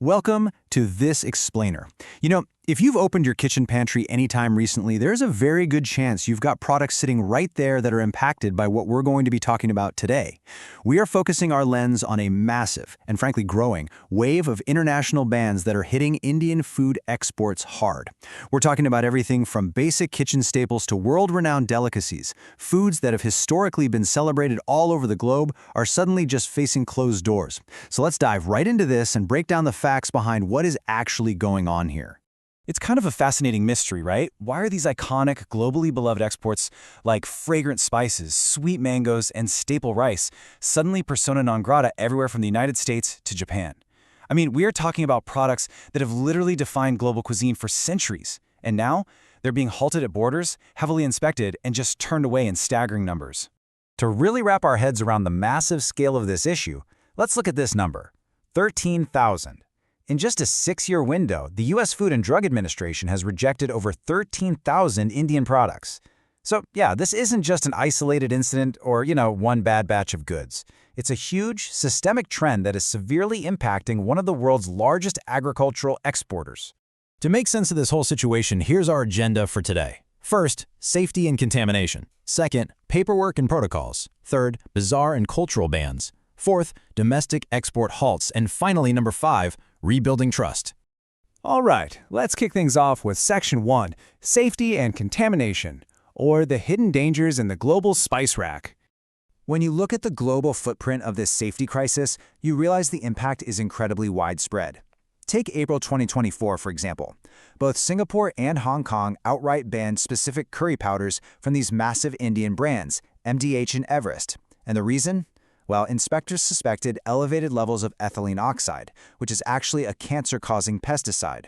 Welcome to This Explainer. If you've opened your kitchen pantry anytime recently, there's a very good chance you've got products sitting right there that are impacted by what we're going to be talking about today. We are focusing our lens on a massive, and frankly growing, wave of international bans that are hitting Indian food exports hard. We're talking about everything from basic kitchen staples to world-renowned delicacies. Foods that have historically been celebrated all over the globe are suddenly just facing closed doors. So let's dive right into this and break down the facts behind what is actually going on here. It's kind of a fascinating mystery, right? Why are these iconic, globally beloved exports like fragrant spices, sweet mangoes, and staple rice suddenly persona non grata everywhere from the United States to Japan? I mean, we are talking about products that have literally defined global cuisine for centuries, and now they're being halted at borders, heavily inspected, and just turned away in staggering numbers. To really wrap our heads around the massive scale of this issue, let's look at this number: 13,000. In just a 6-year window, the U.S. Food and Drug Administration has rejected over 13,000 Indian products. So yeah, this isn't just an isolated incident or, one bad batch of goods. It's a huge, systemic trend that is severely impacting one of the world's largest agricultural exporters. To make sense of this whole situation, here's our agenda for today. First, safety and contamination. Second, paperwork and protocols. Third, bizarre and cultural bans. Fourth, domestic export halts. And finally, number 5, rebuilding trust. All right, let's kick things off with Section 1, Safety and Contamination, or the hidden dangers in the global spice rack. When you look at the global footprint of this safety crisis, you realize the impact is incredibly widespread. Take April 2024, for example. Both Singapore and Hong Kong outright banned specific curry powders from these massive Indian brands, MDH and Everest. And the reason? Well, inspectors suspected elevated levels of ethylene oxide, which is actually a cancer-causing pesticide.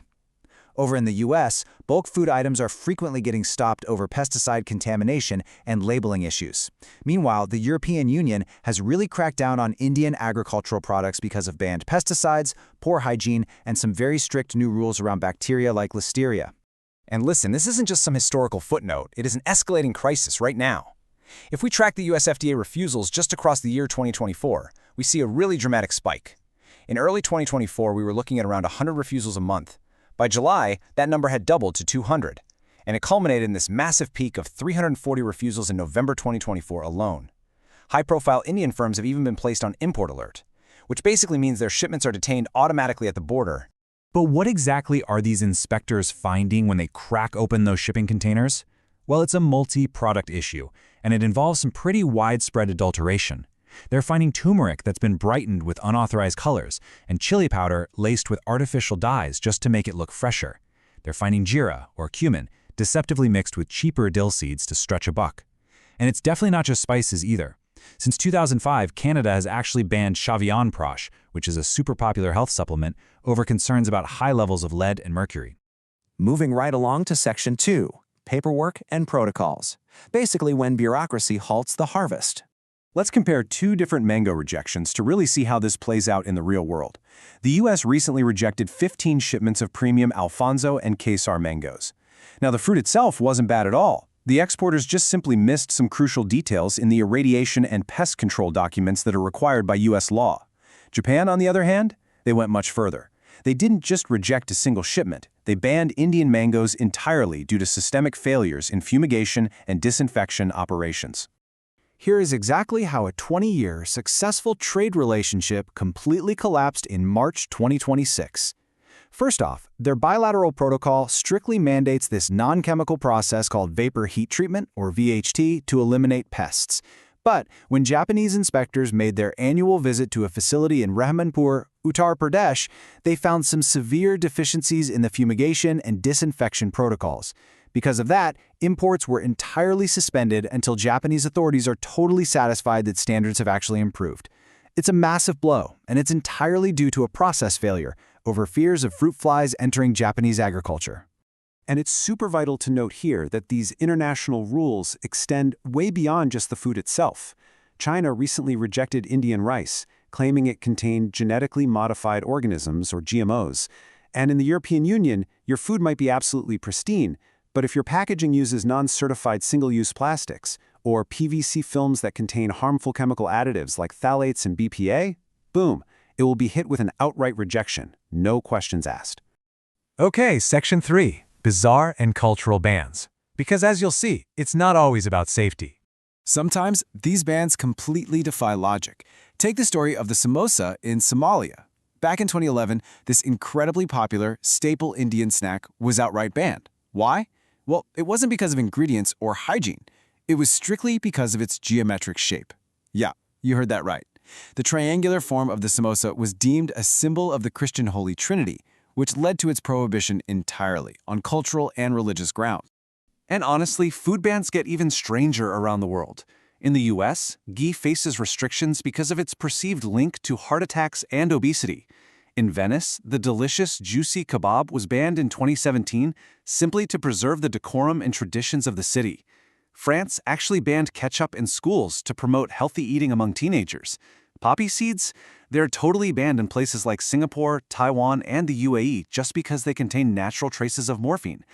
Over in the U.S., bulk food items are frequently getting stopped over pesticide contamination and labeling issues. Meanwhile, the European Union has really cracked down on Indian agricultural products because of banned pesticides, poor hygiene, and some very strict new rules around bacteria like listeria. And listen, this isn't just some historical footnote. It is an escalating crisis right now. If we track the US FDA refusals just across the year 2024, we see a really dramatic spike. In early 2024, we were looking at around 100 refusals a month. By July, that number had doubled to 200, and it culminated in this massive peak of 340 refusals in November 2024 alone. High-profile Indian firms have even been placed on import alert, which basically means their shipments are detained automatically at the border. But what exactly are these inspectors finding when they crack open those shipping containers? Well, it's a multi-product issue, and it involves some pretty widespread adulteration. They're finding turmeric that's been brightened with unauthorized colors, and chili powder laced with artificial dyes just to make it look fresher. They're finding jeera, or cumin, deceptively mixed with cheaper dill seeds to stretch a buck. And it's definitely not just spices either. Since 2005, Canada has actually banned Chavionproche, which is a super popular health supplement, over concerns about high levels of lead and mercury. Moving right along to Section 2. Paperwork and protocols. Basically when bureaucracy halts the harvest. Let's compare 2 different mango rejections to really see how this plays out in the real world. The U.S. recently rejected 15 shipments of premium Alfonso and Quesar mangoes. Now, the fruit itself wasn't bad at all. The exporters just simply missed some crucial details in the irradiation and pest control documents that are required by U.S. law. Japan, on the other hand, they went much further. They didn't just reject a single shipment. They banned Indian mangoes entirely due to systemic failures in fumigation and disinfection operations. Here is exactly how a 20-year successful trade relationship completely collapsed in March 2026. First off, their bilateral protocol strictly mandates this non-chemical process called vapor heat treatment, or VHT, to eliminate pests. But when Japanese inspectors made their annual visit to a facility in Rehmanpur, Uttar Pradesh, they found some severe deficiencies in the fumigation and disinfection protocols. Because of that, imports were entirely suspended until Japanese authorities are totally satisfied that standards have actually improved. It's a massive blow, and it's entirely due to a process failure over fears of fruit flies entering Japanese agriculture. And it's super vital to note here that these international rules extend way beyond just the food itself. China recently rejected Indian rice, claiming it contained genetically modified organisms, or GMOs. And in the European Union, your food might be absolutely pristine, but if your packaging uses non-certified single-use plastics, or PVC films that contain harmful chemical additives like phthalates and BPA, boom, it will be hit with an outright rejection, no questions asked. Okay, Section 3, Bizarre and Cultural Bans. Because as you'll see, it's not always about safety. Sometimes these bans completely defy logic. Take the story of the samosa in Somalia. Back in 2011, this incredibly popular staple Indian snack was outright banned. Why? Well, it wasn't because of ingredients or hygiene. It was strictly because of its geometric shape. Yeah, you heard that right. The triangular form of the samosa was deemed a symbol of the Christian Holy Trinity, which led to its prohibition entirely on cultural and religious grounds. And honestly, food bans get even stranger around the world. In the US, ghee faces restrictions because of its perceived link to heart attacks and obesity. In Venice, the delicious, juicy kebab was banned in 2017 simply to preserve the decorum and traditions of the city. France actually banned ketchup in schools to promote healthy eating among teenagers. Poppy seeds? They're totally banned in places like Singapore, Taiwan, and the UAE just because they contain natural traces of morphine.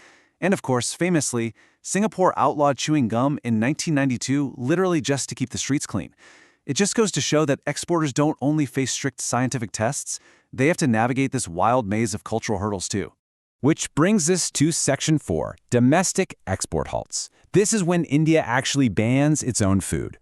And of course, famously, Singapore outlawed chewing gum in 1992 literally just to keep the streets clean. It just goes to show that exporters don't only face strict scientific tests, they have to navigate this wild maze of cultural hurdles too. Which brings us to Section 4, Domestic Export Halts. This is when India actually bans its own food.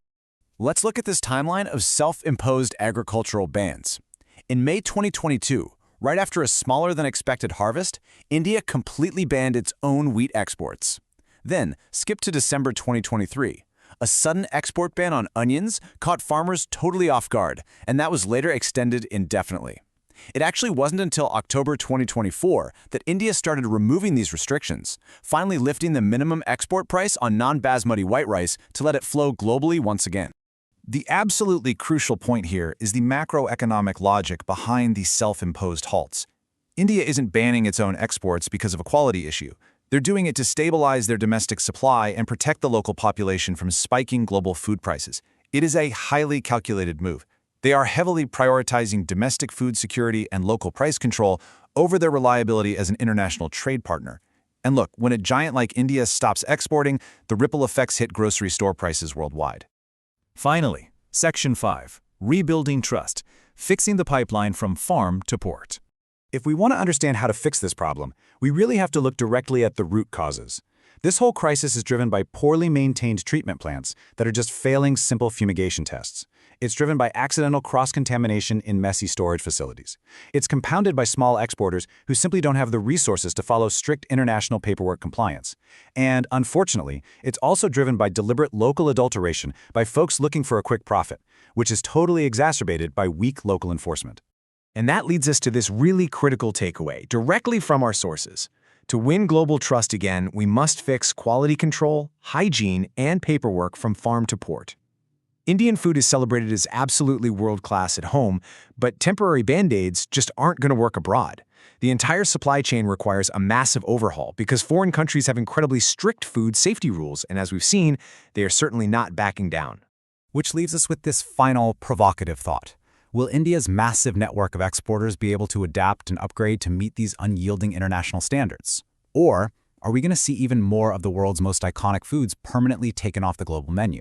Let's look at this timeline of self-imposed agricultural bans. In May 2022, right after a smaller-than-expected harvest, India completely banned its own wheat exports. Then, skip to December 2023. A sudden export ban on onions caught farmers totally off guard, and that was later extended indefinitely. It actually wasn't until October 2024 that India started removing these restrictions, finally lifting the minimum export price on non-basmati white rice to let it flow globally once again. The absolutely crucial point here is the macroeconomic logic behind these self-imposed halts. India isn't banning its own exports because of a quality issue. They're doing it to stabilize their domestic supply and protect the local population from spiking global food prices. It is a highly calculated move. They are heavily prioritizing domestic food security and local price control over their reliability as an international trade partner. And look, when a giant like India stops exporting, the ripple effects hit grocery store prices worldwide. Finally, Section 5, Rebuilding Trust, Fixing the Pipeline from Farm to Port. If we want to understand how to fix this problem, we really have to look directly at the root causes. This whole crisis is driven by poorly maintained treatment plants that are just failing simple fumigation tests. It's driven by accidental cross-contamination in messy storage facilities. It's compounded by small exporters who simply don't have the resources to follow strict international paperwork compliance. And unfortunately, it's also driven by deliberate local adulteration by folks looking for a quick profit, which is totally exacerbated by weak local enforcement. And that leads us to this really critical takeaway, directly from our sources. To win global trust again, we must fix quality control, hygiene, and paperwork from farm to port. Indian food is celebrated as absolutely world-class at home, but temporary band-aids just aren't going to work abroad. The entire supply chain requires a massive overhaul because foreign countries have incredibly strict food safety rules, and as we've seen, they are certainly not backing down. Which leaves us with this final provocative thought. Will India's massive network of exporters be able to adapt and upgrade to meet these unyielding international standards? Or are we going to see even more of the world's most iconic foods permanently taken off the global menu?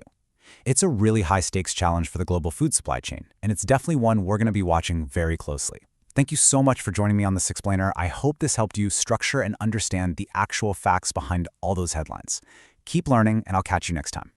It's a really high-stakes challenge for the global food supply chain, and it's definitely one we're going to be watching very closely. Thank you so much for joining me on this explainer. I hope this helped you structure and understand the actual facts behind all those headlines. Keep learning, and I'll catch you next time.